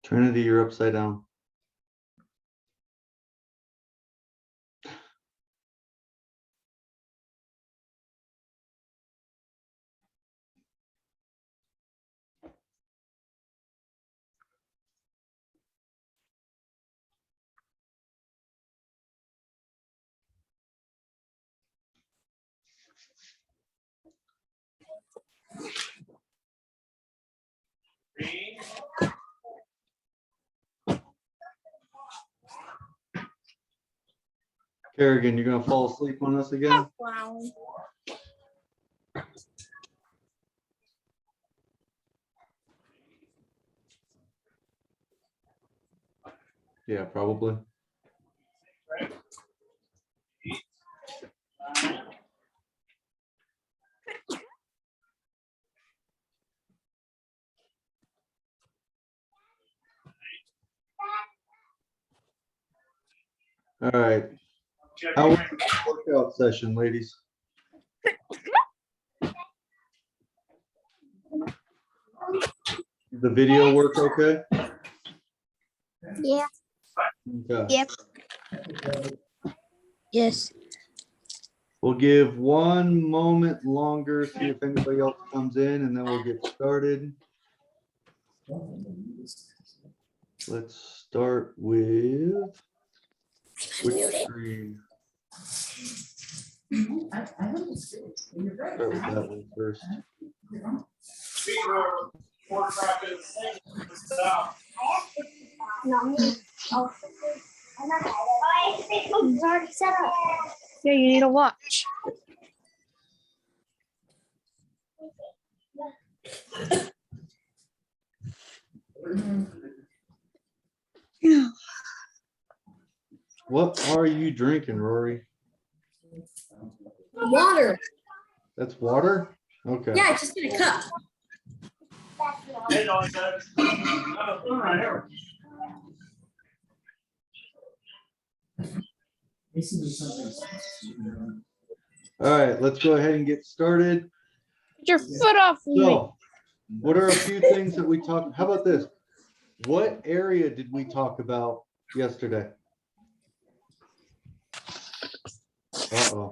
Trinity, you're upside down. Kerrigan, you're gonna fall asleep on us again? Wow. Yeah, probably. All right. How was the workout session, ladies? The video work okay? Yeah. Okay. Yep. Yes. We'll give 1 moment longer, see if anybody else comes in, and then we'll get started. Let's start with which screen? Start with that one first. Yeah, you need a watch. What are you drinking, Rory? Water. That's water? Okay. Yeah, just in a cup. All right, let's go ahead and get started. Get your foot off me. So, what are a few things that we talked? How about this? What area did we talk about yesterday? Uh-oh.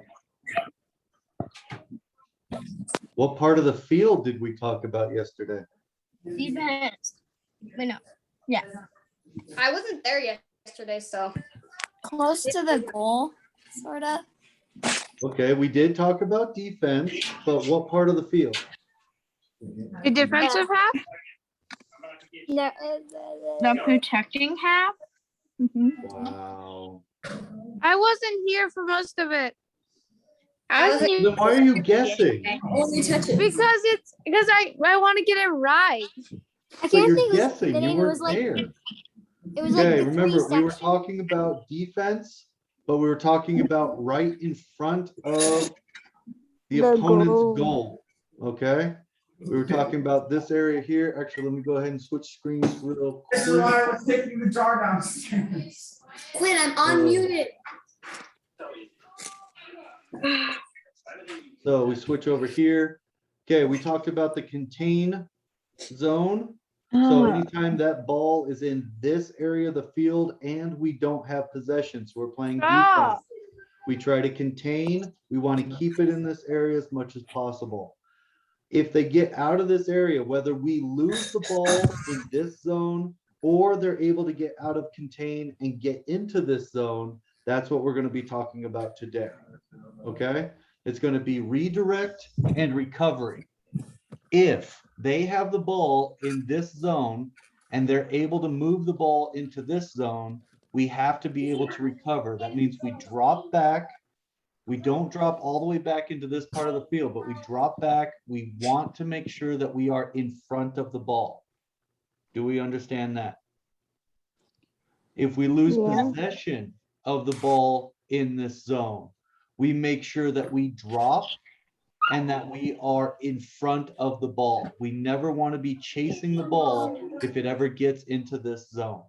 What part of the field did we talk about yesterday? Defense. Wait, no. Yeah. I wasn't there yesterday, so. Close to the goal, sort of. Okay, we did talk about defense, but what part of the field? The defensive half? No, The protecting half? Wow. I wasn't here for most of it. I was Then why are you guessing? Only touch it. because I want to get it right. I But can't you're think guessing, you it weren't was like there. it was like Okay, the remember, three we were sections. talking about defense, but we were talking about right in front of the The opponent's goal. goal, okay? We were talking about this area here. Actually, let me go ahead and switch screens real This is quick. why I was taking the jar downstairs. Quinn, I'm unmuted. So we switch over here. Okay, we talked about the contain zone. So anytime that ball is in this area of the field and we don't have possession, so we're playing defense, Stop. we try to contain. We want to keep it in this area as much as possible. If they get out of this area, whether we lose the ball in this zone or they're able to get out of contain and get into this zone, that's what we're going to be talking about today. Okay? It's going to be redirect and recovery. If they have the ball in this zone and they're able to move the ball into this zone, we have to be able to recover. That means we drop back. We don't drop all the way back into this part of the field, but we drop back. We want to make sure that we are in front of the ball. Do we understand that? If we lose possession of the ball in this zone, we make sure that we drop and that we are in front of the ball. We never want to be chasing the ball if it ever gets into this zone.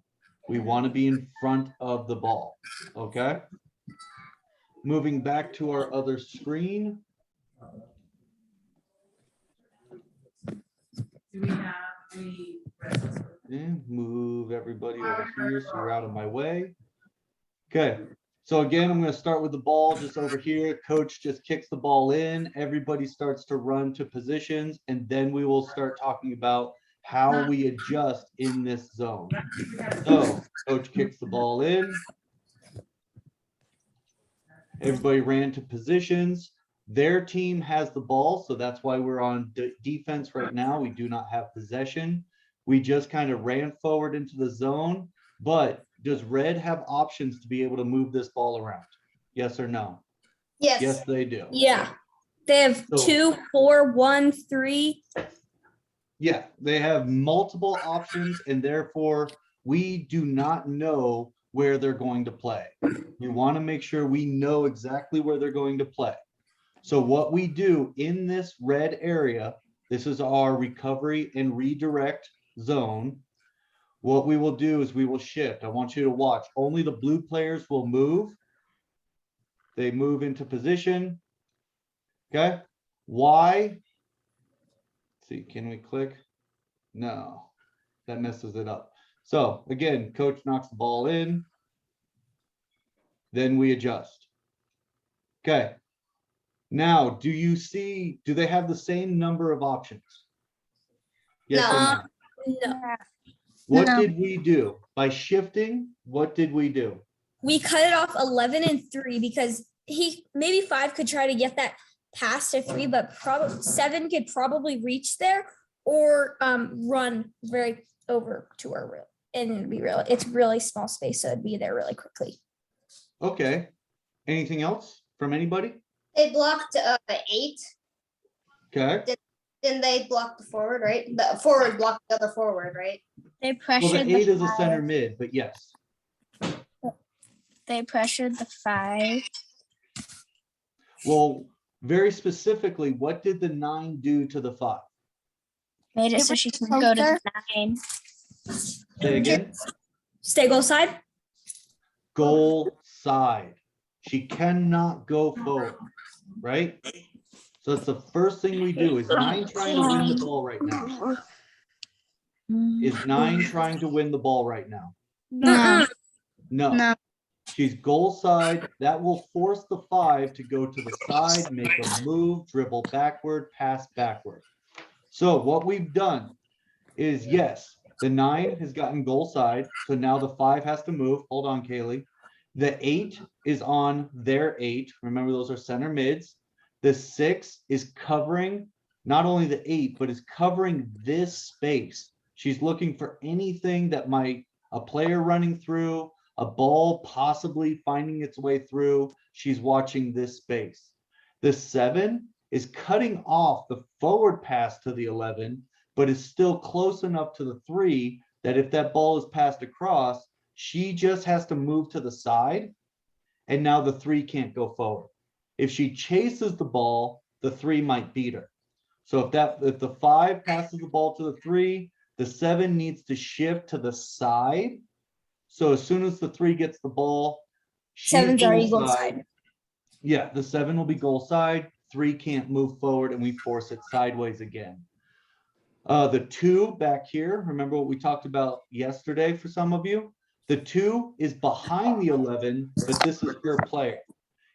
We want to be in front of the ball, okay? Moving back to our other screen. Do we have any And move everybody over here so you're out of my way. Okay, so again, I'm going to start with the ball just over here. Coach just kicks the ball in. Everybody starts to run to positions, and then we will start talking about how we adjust in this zone. So coach kicks the ball in. Everybody ran to positions. Their team has the ball, so that's why we're on defense right now. We do not have possession. We just kind of ran forward into the zone, but does red have options to be able to move this ball around? Yes or no? Yes. Yes, they do. Yeah. They have So- 2, 4, 1, 3. Yeah, they have multiple options, and therefore we do not know where they're going to play. We want to make sure we know exactly where they're going to play. So what we do in this red area, this is our recovery and redirect zone. What we will do is we will shift. I want you to watch. Only the blue players will move. They move into position. Okay. Why? Let's see, can we click? No, that messes it up. So again, coach knocks the ball in. Then we adjust. Okay. Now, do you see, do they have the same number of options? Yes or no? No. What No. did we do? By shifting, what did we do? We cut it off 11 and 3 because maybe 5 could try to get that pass to 3, but probably 7 could probably reach there or run very over to our room. And it's really small space, so it'd be there really quickly. Okay. Anything else from anybody? They blocked 8, Okay. then they blocked the forward, right? The forward blocked the other forward, right? They Well, pressured the 8 the is a five. center mid, but yes. They pressured the 5. Well, very specifically, what did the 9 do to the 5? Made it so she can go to the 9. Say again. Stay goal side. Goal side. She cannot go forward, right? So it's the first thing we do. Is 9 trying to win the ball right now? Is 9 trying to win the ball right now? No. No. No. She's goal side. That will force the 5 to go to the side, make a move, dribble backward, pass backward. So what we've done is, yes, the 9 has gotten goal side. So now the 5 has to move. Hold on, Kaylee. The 8 is on their 8. Remember, those are center mids. The 6 is covering not only the 8, but is covering this space. She's looking for anything that might, a player running through, a ball possibly finding its way through. She's watching this space. The 7 is cutting off the forward pass to the 11, but is still close enough to the 3 that if that ball is passed across, she just has to move to the side, and now the 3 can't go forward. If she chases the ball, the 3 might beat her. So if the 5 passes the ball to the 3, the 7 needs to shift to the side. So as soon as the 3 gets the ball, she's 7's already goal goal side. Yeah, the 7 will be goal side. 3 can't move forward, and we force it sideways again. The 2 back here, remember what we talked about yesterday for some of you? The 2 is behind the 11, but this is her player.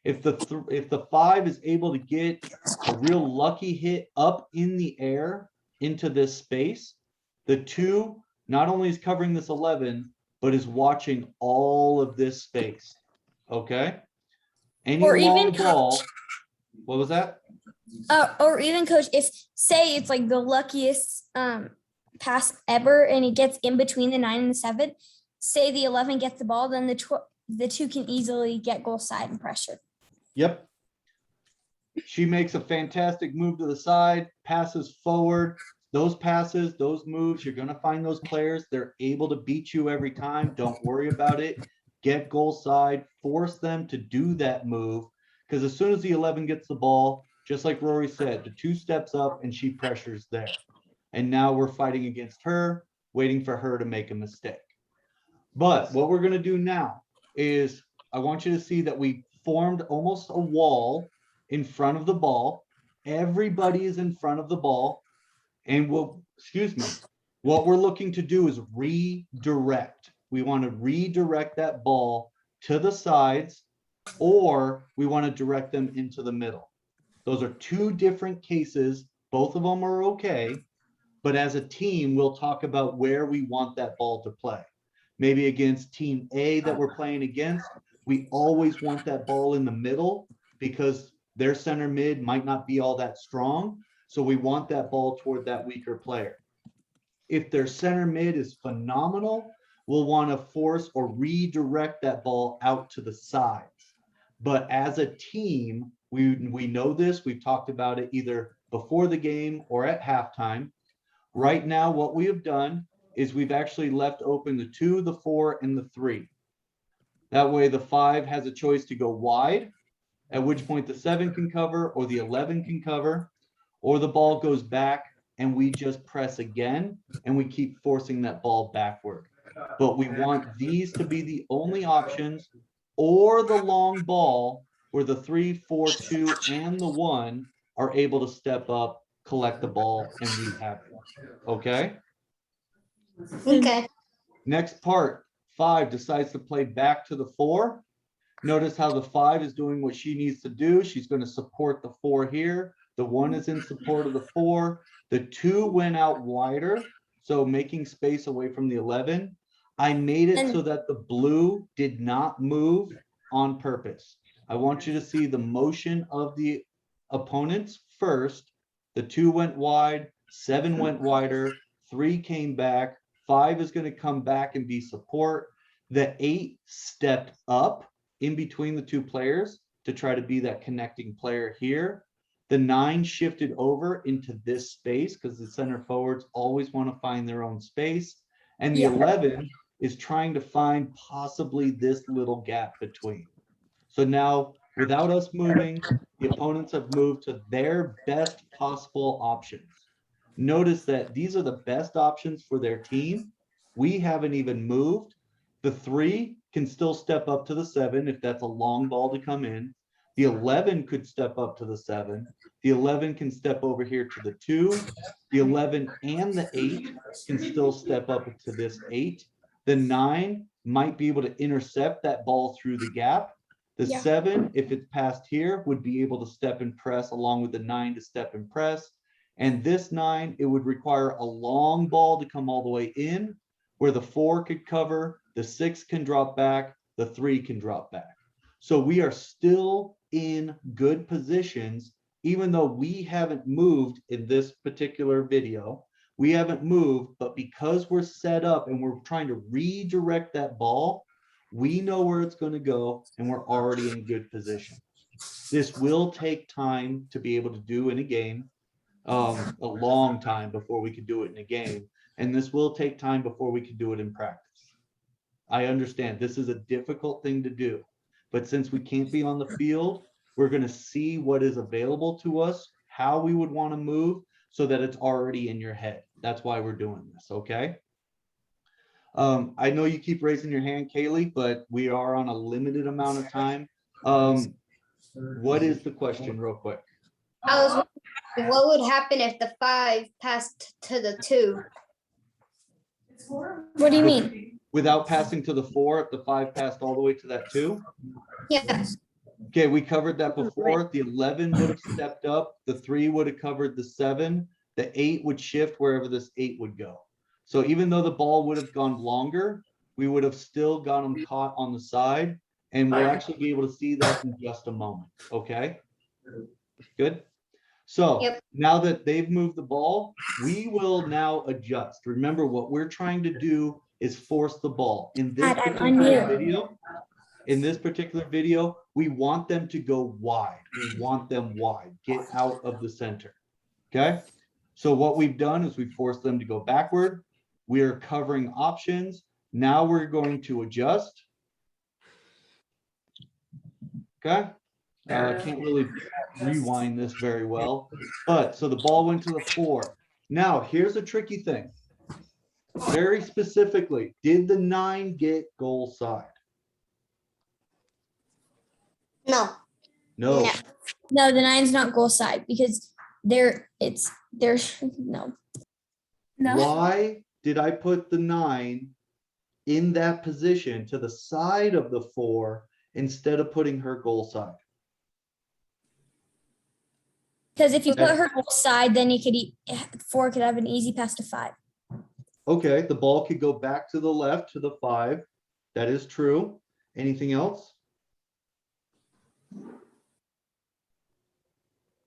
If the 5 is able to get a real lucky hit up in the air into this space, the 2 not only is covering this 11, but is watching all of this space. Okay? Any Or long even ball. What was that? Or even coach, if say it's like the luckiest pass ever and it gets in between the 9 and the 7, say the 11 gets the ball, then the 2 can easily get goal side and pressure. Yep. She makes a fantastic move to the side, passes forward. Those passes, those moves, you're going to find those players. They're able to beat you every time. Don't worry about it. Get goal side, force them to do that move. Because as soon as the 11 gets the ball, just like Rory said, the 2 steps up and she pressures there. And now we're fighting against her, waiting for her to make a mistake. But what we're going to do now is I want you to see that we formed almost a wall in front of the ball. Everybody is in front of the ball. And What we're looking to do is redirect. We want to redirect that ball to the sides, or we want to direct them into the middle. Those are two different cases. Both of them are okay. But as a team, we'll talk about where we want that ball to play. Maybe against team A that we're playing against, we always want that ball in the middle because their center mid might not be all that strong. So we want that ball toward that weaker player. If their center mid is phenomenal, we'll want to force or redirect that ball out to the sides. But as a team, we know this, we've talked about it either before the game or at halftime. Right now, what we have done is we've actually left open the 2, the 4, and the 3. That way the 5 has a choice to go wide, at which point the 7 can cover or the 11 can cover, or the ball goes back and we just press again and we keep forcing that ball backward. But we want these to be the only options, or the long ball where the 3, 4, 2, and the 1 are able to step up, collect the ball, and we have it. Okay? Okay. Next part, 5 decides to play back to the 4. Notice how the 5 is doing what she needs to do. She's going to support the 4 here. The 1 is in support of the 4. The 2 went out wider, so making space away from the 11. I made it so that the blue did not move on purpose. I want you to see the motion of the opponents first. The 2 went wide, 7 went wider, 3 came back, 5 is going to come back and be support. The 8 stepped up in between the 2 players to try to be that connecting player here. The 9 shifted over into this space because the center forwards always want to find their own space. And the 11 is trying to find possibly this little gap between. So now, without us moving, the opponents have moved to their best possible options. Notice that these are the best options for their team. We haven't even moved. The 3 can still step up to the 7 if that's a long ball to come in. The 11 could step up to the 7. The 11 can step over here to the 2. The 11 and the 8 can still step up to this 8. The 9 might be able to intercept that ball through the gap. The 7, if it's passed here, would be able to step and press along with the 9 to step and press. And this 9, it would require a long ball to come all the way in, where the 4 could cover, the 6 can drop back, the 3 can drop back. So we are still in good positions, even though we haven't moved in this particular video. We haven't moved, but because we're set up and we're trying to redirect that ball, we know where it's going to go and we're already in good position. This will take time to be able to do in a game, a long time before we can do it in a game. And this will take time before we can do it in practice. I understand this is a difficult thing to do, but since we can't be on the field, we're going to see what is available to us, how we would want to move so that it's already in your head. That's why we're doing this. Okay. I know you keep raising your hand, Kaylee, but we are on a limited amount of time. What is the question real quick? I was wondering what would happen if the 5 passed to the 2? What do you mean? Without passing to the 4, if the 5 passed all the way to that 2? Yes. Okay, we covered that before. The 11 would have stepped up. The 3 would have covered the 7. The 8 would shift wherever this 8 would go. So even though the ball would have gone longer, we would have still got them caught on the side. And we'll actually be able to see that in just a moment. Okay, good. So now that they've moved the ball, we will now adjust. Remember, what we're trying to do is force the ball. In this particular video, we want them to go wide. We want them wide. Get out of the center. Okay. So what we've done is we forced them to go backward. We are covering options. Now we're going to adjust. Okay. I can't really rewind this very well, but so the ball went to the 4. Now here's a tricky thing. Very specifically, did the 9 get goal side? No. No. No, the 9's not goal side because no. Why did I put the 9 in that position to the side of the 4 instead of putting her goal side? Because if you put Okay. her goal side, then you could 4 could have an easy pass to 5. Okay, the ball could go back to the left to the 5. That is true. Anything else?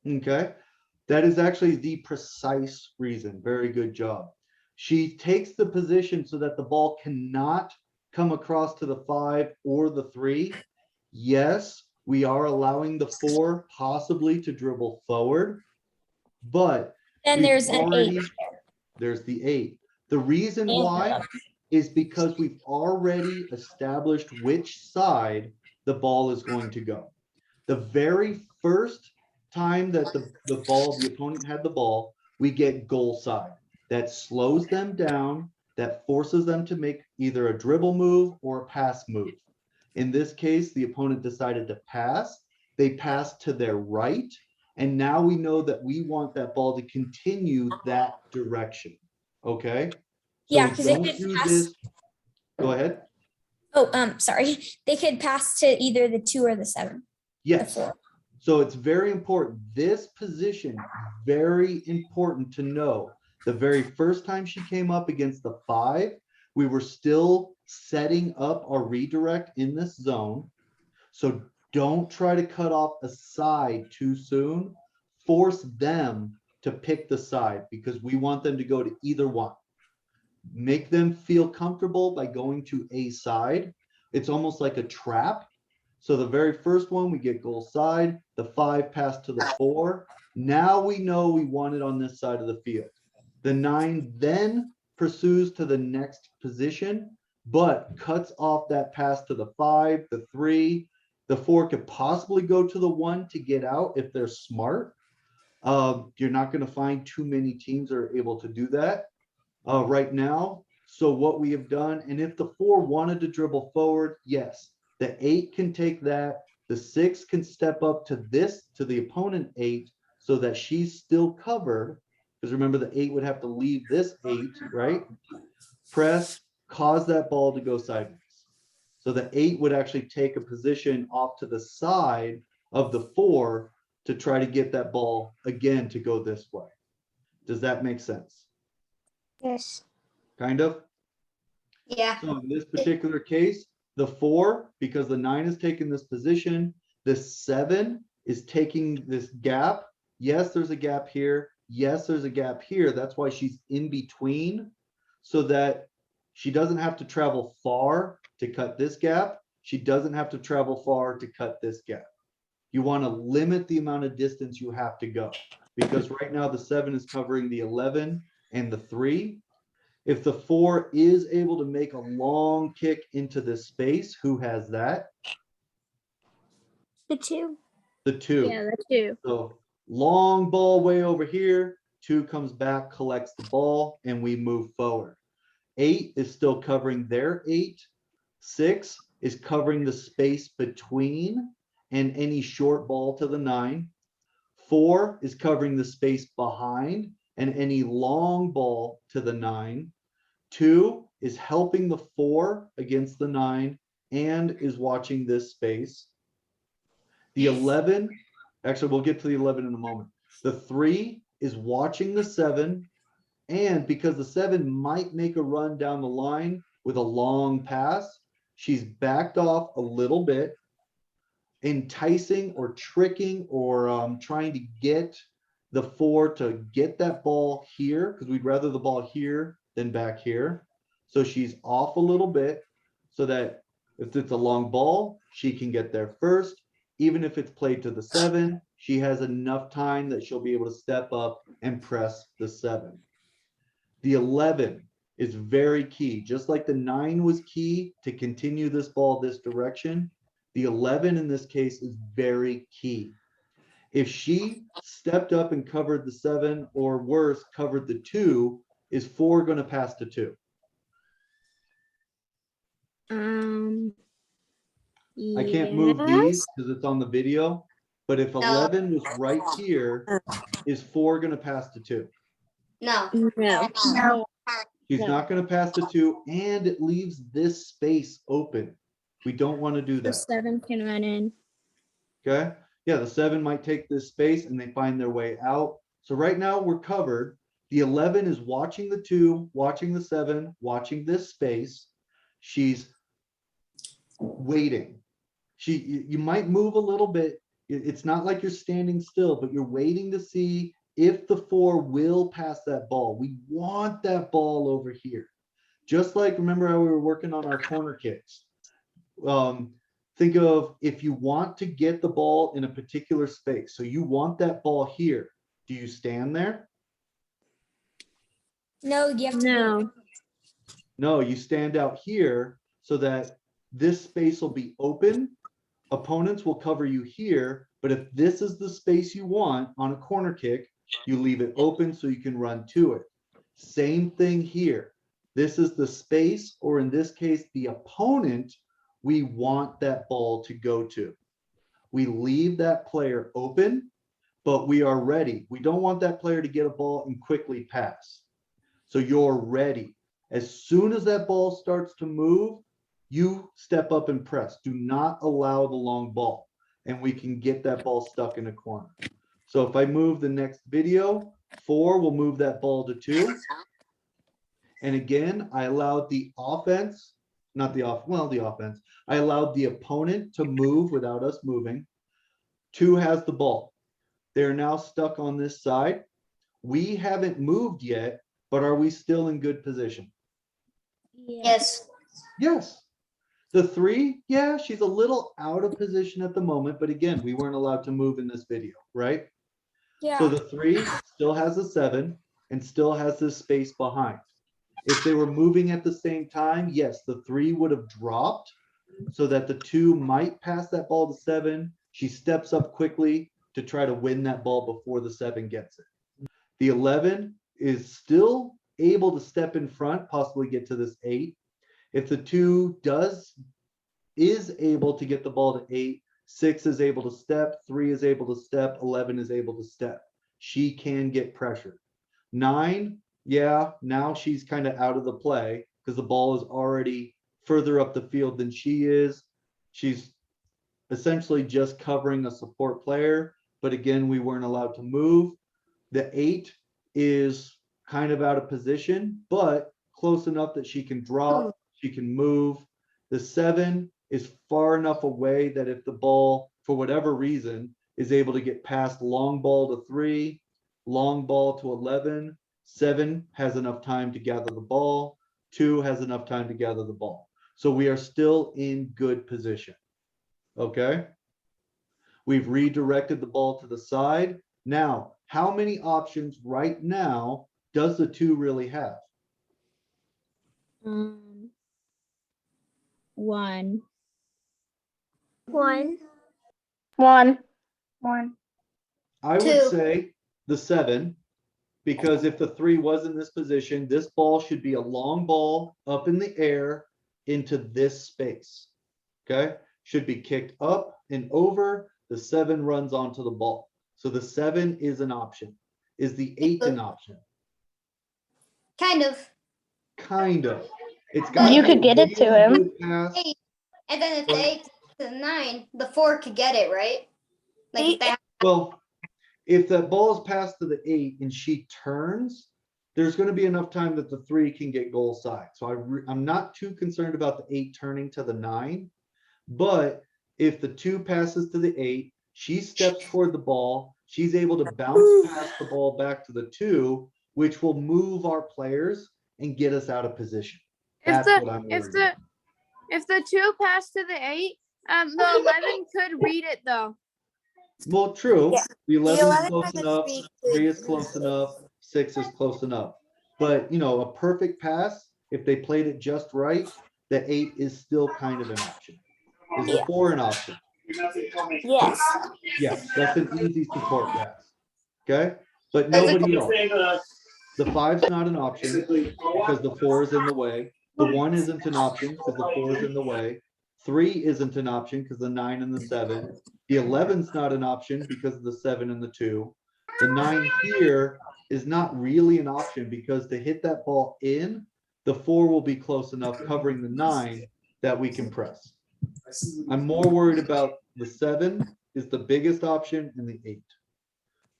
Okay, that is actually the precise reason. Very good job. She takes the position so that the ball cannot come across to the 5 or the 3. Yes, we are allowing the 4 possibly to dribble forward, but Then we've there's an 8 already- there. there's the 8. The reason And why 11. is because we've already established which side the ball is going to go. The very first time that the opponent had the ball, we get goal side. That slows them down, that forces them to make either a dribble move or a pass move. In this case, the opponent decided to pass. They passed to their right, and now we know that we want that ball to continue that direction. Okay? So Yeah, we because they don't could do pass. this. Go ahead. Oh, sorry. They could pass to either the 2 or the 7. Yes. The 4. So it's very important. This position, very important to know. The very first time she came up against the 5, we were still setting up our redirect in this zone. So don't try to cut off a side too soon. Force them to pick the side because we want them to go to either one. Make them feel comfortable by going to a side. It's almost like a trap. So the very first one, we get goal side, the 5 pass to the 4. Now we know we want it on this side of the field. The 9 then pursues to the next position, but cuts off that pass to the 5, the 3. The 4 could possibly go to the 1 to get out if they're smart. You're not going to find too many teams that are able to do that right now. So what we have done, and if the 4 wanted to dribble forward, yes, the 8 can take that. The 6 can step up to the opponent 8 so that she's still covered. Because remember, the 8 would have to leave this 8, right? Press, cause that ball to go sideways. So the 8 would actually take a position off to the side of the 4 to try to get that ball again to go this way. Does that make sense? Yes. Kind of? Yeah. So in this particular case, the 4, because the 9 is taking this position, the 7 is taking this gap. Yes, there's a gap here. Yes, there's a gap here. That's why she's in between, so that she doesn't have to travel far to cut this gap. She doesn't have to travel far to cut this gap. You want to limit the amount of distance you have to go, because right now the 7 is covering the 11 and the 3. If the 4 is able to make a long kick into this space, who has that? The 2. The 2. Yeah, the 2. So long ball way over here, 2 comes back, collects the ball, and we move forward. 8 is still covering their 8. 6 is covering the space between and any short ball to the 9. 4 is covering the space behind and any long ball to the 9. 2 is helping the 4 against the 9 and is watching this space. The 11, actually, we'll get to the 11 in a moment. The 3 is watching the 7, and because the 7 might make a run down the line with a long pass, she's backed off a little bit, enticing or tricking or trying to get the 4 to get that ball here, because we'd rather the ball here than back here. So she's off a little bit so that if it's a long ball, she can get there first. Even if it's played to the 7, she has enough time that she'll be able to step up and press the 7. The 11 is very key. Just like the 9 was key to continue this ball this direction, the 11 in this case is very key. If she stepped up and covered the 7, or worse, covered the 2, is 4 going to pass to 2? I can't move these because it's on the video, but if 11 was right here, is 4 going to pass to 2? No. No. No. She's No. not gonna pass the 2, and it leaves this space open. We don't want to do The that, 7 can run in. okay? Yeah, the 7 might take this space and they find their way out. So right now we're covered. The 11 is watching the 2, watching the 7, watching this space. She's waiting. You might move a little bit. It's not like you're standing still, but you're waiting to see if the 4 will pass that ball. We want that ball over here. Just like, remember how we were working on our corner kicks? Think of if you want to get the ball in a particular space. So you want that ball here. Do you stand there? No, you have to. No. No, you stand out here so that this space will be open. Opponents will cover you here, but if this is the space you want on a corner kick, you leave it open so you can run to it. Same thing here. This is the space, or in this case, the opponent we want that ball to go to. We leave that player open, but we are ready. We don't want that player to get a ball and quickly pass. So you're ready. As soon as that ball starts to move, you step up and press. Do not allow the long ball, and we can get that ball stuck in a corner. So if I move the next video, 4 will move that ball to 2. And again, I allowed the offense, not the offense. I allowed the opponent to move without us moving. 2 has the ball. They're now stuck on this side. We haven't moved yet, but are we still in good position? Yes. Yes. The 3, yeah, she's a little out of position at the moment, but again, we weren't allowed to move in this video, right? Yeah. So the 3 still has a 7 and still has this space behind. If they were moving at the same time, yes, the 3 would have dropped so that the 2 might pass that ball to 7. She steps up quickly to try to win that ball before the 7 gets it. The 11 is still able to step in front, possibly get to this 8. If the 2 is able to get the ball to 8, 6 is able to step, 3 is able to step, 11 is able to step. She can get pressured. 9, yeah, now she's kind of out of the play because the ball is already further up the field than she is. She's essentially just covering a support player, but again, we weren't allowed to move. The 8 is kind of out of position, but close enough that she can drop, she can move. The 7 is far enough away that if the ball, for whatever reason, is able to get past long ball to 3, long ball to 11, 7 has enough time to gather the ball, 2 has enough time to gather the ball. So we are still in good position. Okay? We've redirected the ball to the side. Now, how many options right now does the 2 really have? 1. 1. 1. I would 2. say the 7, because if the 3 was in this position, this ball should be a long ball up in the air into this space. Okay? Should be kicked up and over. The 7 runs onto the ball. So the 7 is an option. Is the 8 an option? Kind of. Kind of. It's got You could get it to him. Pass. And then if the 8 to 9, the 4 could get it, right? Like if they Well, if the ball is passed to the 8 and she turns, there's going to be enough time that the 3 can get goal side. So I'm not too concerned about the 8 turning to the 9. But if the 2 passes to the 8, she steps toward the ball. She's able to bounce past the ball back to the 2, which will move our players and get us out of position. If That's what I'm worried about. if the 2 pass to the 8, the 11 could read it though. Well, true. Yeah. The 11 is 11 close has enough. speed 3 is close enough. 6 is close enough. But, you know, a perfect pass, if they played it just right, the 8 is still kind of an option. Is the 4 an option? Yes. Yes, that's an easy support pass. Okay? But nobody else. The 5's not an option because the 4 is in the way. The 1 isn't an option because the 4 is in the way. 3 isn't an option because the 9 and the 7. The 11's not an option because of the 7 and the 2. The 9 here is not really an option because to hit that ball in, the 4 will be close enough covering the 9 that we can press. I'm more worried about the 7 is the biggest option and the 8.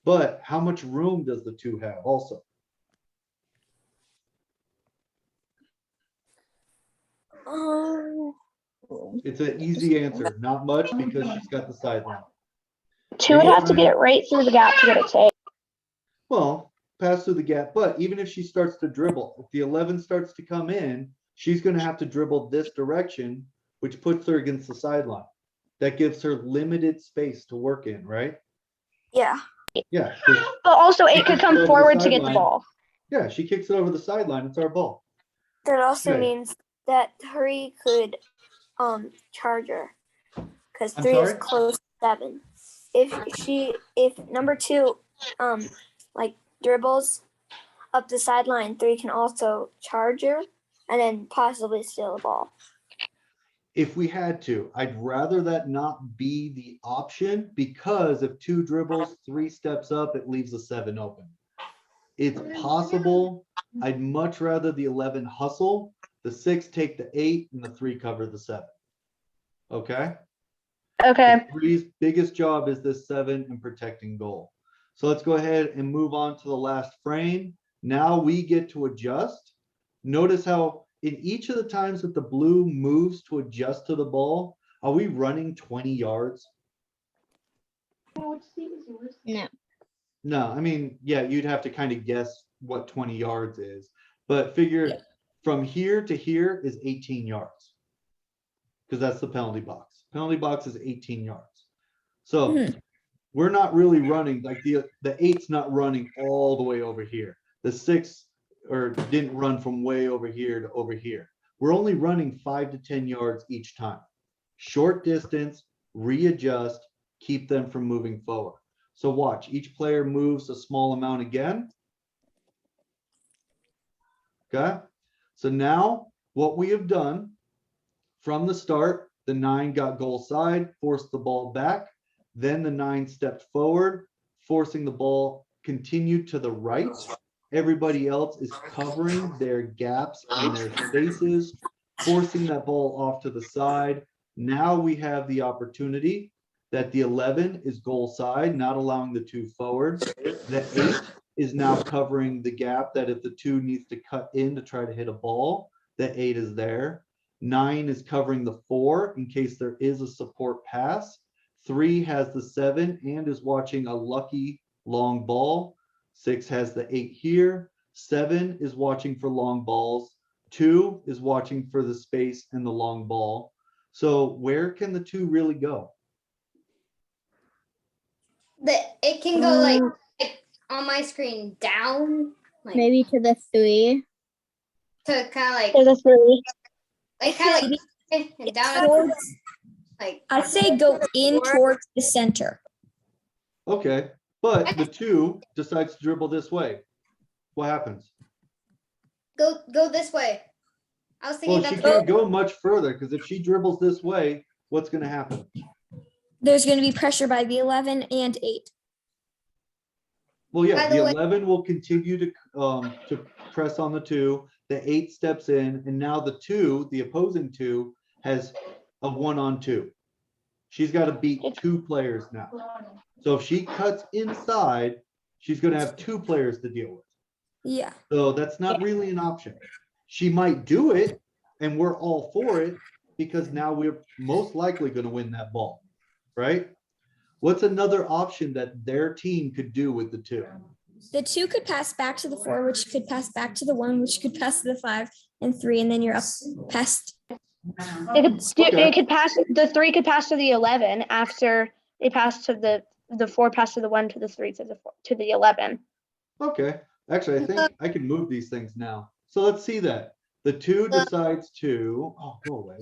But how much room does the 2 have also? It's an easy answer, not much because she's got the sideline. 2 would have to get it right through the gap to get it safe. Well, pass through the gap, but even if she starts to dribble, if the 11 starts to come in, she's going to have to dribble this direction, which puts her against the sideline. That gives her limited space to work in, right? Yeah. Yeah. 'Cause- But also, it could Over come the forward to get the sideline. ball. yeah, she kicks it over the sideline. It's our ball. That also Good. means that 3 could charge her. Because I'm 3 is sorry? close to 7. If number 2 like dribbles up the sideline, 3 can also charge her and then possibly steal the ball. If we had to, I'd rather that not be the option because if 2 dribbles, 3 steps up, it leaves the 7 open. It's possible. I'd much rather the 11 hustle, the 6 take the 8, and the 3 cover the 7. Okay? Okay. The 3's biggest job is this 7 and protecting goal. So let's go ahead and move on to the last frame. Now we get to adjust. Notice how in each of the times that the blue moves to adjust to the ball, are we running 20 yards? No. No, I mean, yeah, you'd have to kind of guess what 20 yards is, but figure from here to here is 18 yards. Because that's the penalty box. Penalty box is 18 yards. So we're not really running, like the 8's not running all the way over here. The 6 didn't run from way over here to over here. We're only running 5 to 10 yards each time. Short distance, readjust, keep them from moving forward. So watch, each player moves a small amount again. Okay, so now what we have done from the start, the 9 got goal side, forced the ball back. Then the 9 stepped forward, forcing the ball continued to the right. Everybody else is covering their gaps and their spaces, forcing that ball off to the side. Now we have the opportunity that the 11 is goal side, not allowing the 2 forward. The 8 is now covering the gap that if the 2 needs to cut in to try to hit a ball, the 8 is there. 9 is covering the 4 in case there is a support pass. 3 has the 7 and is watching a lucky long ball. 6 has the 8 here. 7 is watching for long balls. 2 is watching for the space and the long ball. So where can the 2 really go? It can go like on my screen down, like Maybe to the 3. to kind of like To the 3. kind of like and down Towards, like I'd say go in towards the center. Okay, but the 2 decides to dribble this way. What happens? go this way. I was Well, thinking she that's can't go much further because if she dribbles this way, what's going to happen? There's going to be pressure by the 11 and 8. Well, yeah, By the the way- 11 will continue to press on the 2. The 8 steps in, and now the 2, the opposing 2, has a 1-on-2. She's got to beat 2 players now. So if she cuts inside, she's going to have 2 players to deal with. Yeah. So that's not really an option. She might do it, and we're all for it because now we're most likely going to win that ball, right? What's another option that their team could do with the 2? The 2 could pass back to the 4, which could pass back to the 1, which could pass to the 5 and 3, and then you're up past. It could pass. The 3 could pass to the 11 after they pass to the 4 pass to the 1 to the 3 to the 11. Okay, actually, I think I can move these things now. So let's see that. The 2 decides to, oh, go away.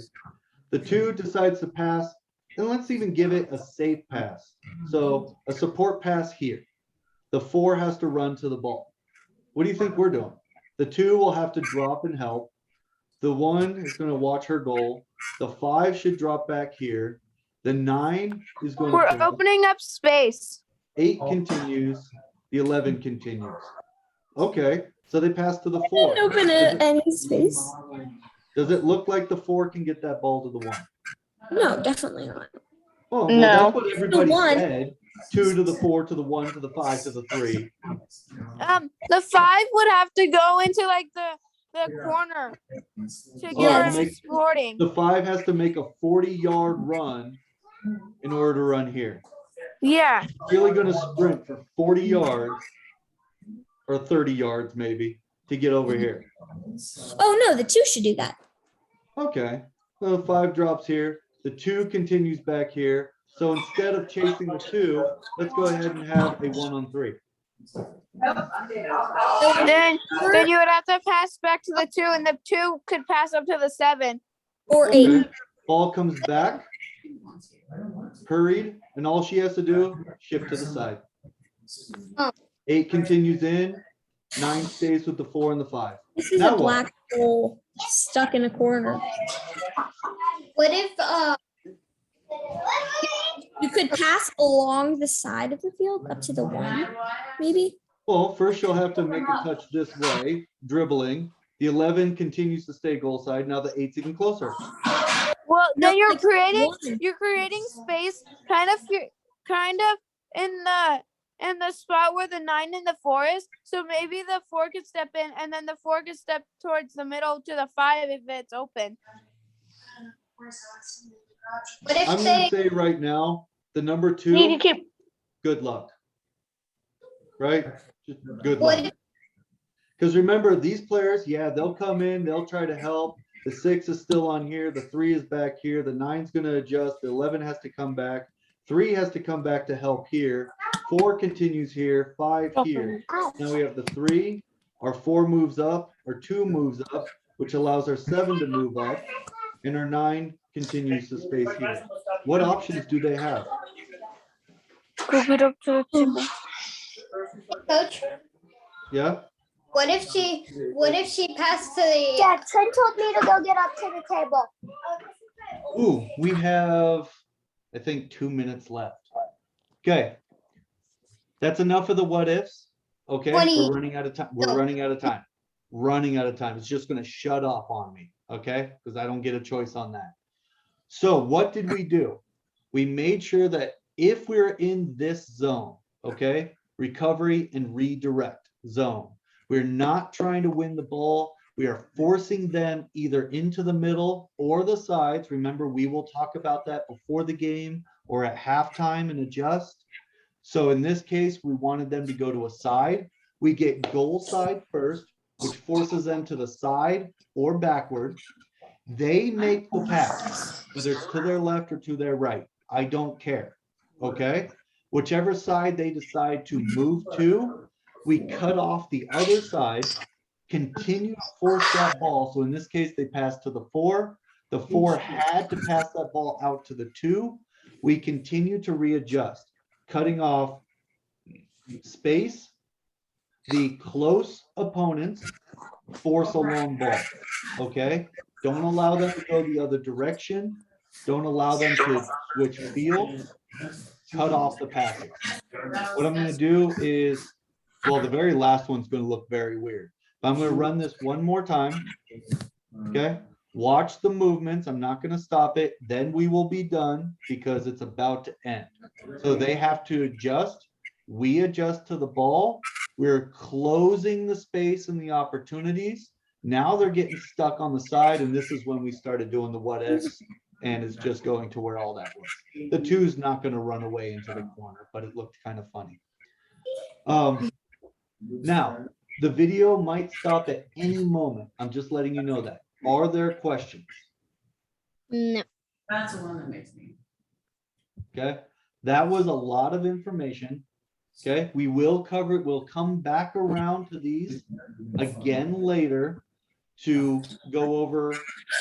The 2 decides to pass, and let's even give it a safe pass. So a support pass here. The 4 has to run to the ball. What do you think we're doing? The 2 will have to drop and help. The 1 is going to watch her goal. The 5 should drop back here. The 9 is going We're to. opening up space. 8 continues. The 11 continues. Okay, So they pass to the 4. Didn't open any space. Does it look like the 4 can get that ball to the 1? No, definitely not. Oh, well, No. that's what everybody one. said. 2 to the 4 to the 1 to the 5 to the 3. The 5 would have to go into like the corner to give Oh, her make- sporting. The 5 has to make a 40-yard run in order to run here. Yeah. Really going to sprint for 40 yards or 30 yards maybe to get over here. Oh no, the 2 should do that. Okay, so the 5 drops here. The 2 continues back here. So instead of chasing the 2, let's go ahead and have a 1-on-3. Then you would have to pass back to the 2, and the 2 could pass up to the 7. Or 8. Okay. Ball comes back, hurried, and all she has to do, shift to the side. Oh. 8 continues in, 9 stays with the 4 and the 5. This is Now a what? black hole stuck in a corner. What if You could pass along the side of the field up to the 1, maybe. Well, first she'll have to make a touch this way, dribbling. The 11 continues to stay goal side. Now the 8's even closer. Well, No, then you're like creating 1. space kind of in the spot where the 9 and the 4 is. So maybe the 4 could step in, and then the 4 could step towards the middle to the 5 if it's open. what if I'm they going to say right now, the number You can 2, keep. good luck. Right? Just good What luck. Because remember, these players, yeah, they'll come in, they'll try to help. The 6 is still on here. The 3 is back here. The 9's going to adjust. The 11 has to come back. 3 has to come back to help here. 4 continues here. 5 here. Now we have the 3. Our 4 moves up. Our 2 moves up, which allows our 7 to move up. And our 9 continues to space here. What options do they have? Go get up to the table. coach? Yeah? What if she passed to the Dad, Trent told me to go get up to the table. Ooh, we have, I think, 2 minutes left. Okay. That's enough of the what ifs. Okay, 20. we're running out of time. We're No. running out of time. Running out of time. It's just going to shut off on me. Okay, because I don't get a choice on that. So what did we do? We made sure that if we're in this zone, okay, recovery and redirect zone, we're not trying to win the ball. We are forcing them either into the middle or the sides. Remember, we will talk about that before the game or at halftime and adjust. So in this case, we wanted them to go to a side. We get goal side first, which forces them to the side or backward. They make the pass, whether it's to their left or to their right. I don't care. Okay? Whichever side they decide to move to, we cut off the other side, continue to force that ball. So in this case, they pass to the 4. The 4 had to pass that ball out to the 2. We continue to readjust, cutting off space. The close opponents force a long ball. Okay? Don't allow them to go the other direction. Don't allow them to switch field. Cut off the passes. What I'm going to do is, well, the very last one's going to look very weird. But I'm going to run this one more time. Okay? Watch the movements. I'm not going to stop it. Then we will be done because it's about to end. So they have to adjust. We adjust to the ball. We're closing the space and the opportunities. Now they're getting stuck on the side, and this is when we started doing the what ifs, and it's just going to where all that was. The 2's not going to run away into the corner, but it looked kind of funny. Now, the video might stop at any moment. I'm just letting you know that. Are there questions? No. That's the one that makes me. Okay, that was a lot of information. Okay, we will cover it. We'll come back around to these again later to go over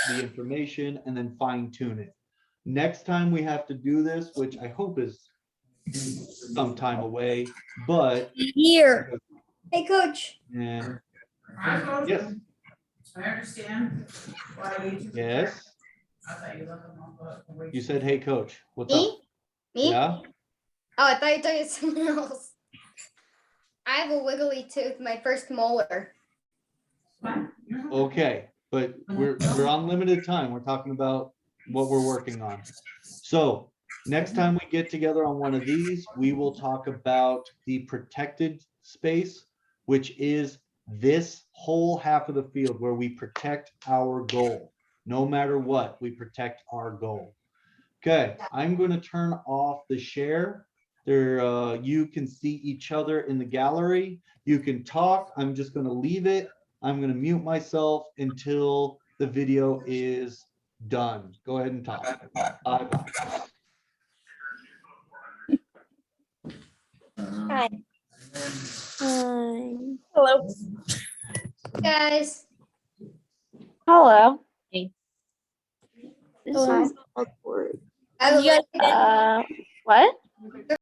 the information and then fine tune it. Next time we have to do this, which I hope is some time away, but Here. Hey, coach. yeah, I vote. yes, I understand why you. yes. I thought you looked them up, but. You said, "Hey, coach, what's up?" Me? Me? Yeah. Oh, I thought you told someone else. I have a wiggly tooth, my first molar. fine. You're fine. Okay, but we're on limited time. We're talking about what we're working on. So next time we get together on one of these, we will talk about the protected space, which is this whole half of the field where we protect our goal. No matter what, we protect our goal. Okay, I'm going to turn off the share. There, you can see each other in the gallery. You can talk. I'm just going to leave it. I'm going to mute myself until the video is done. Go ahead and talk. Bye-bye. Hi. Hello. Guys, Hello. This Hello. is awkward. I would You guys like, What?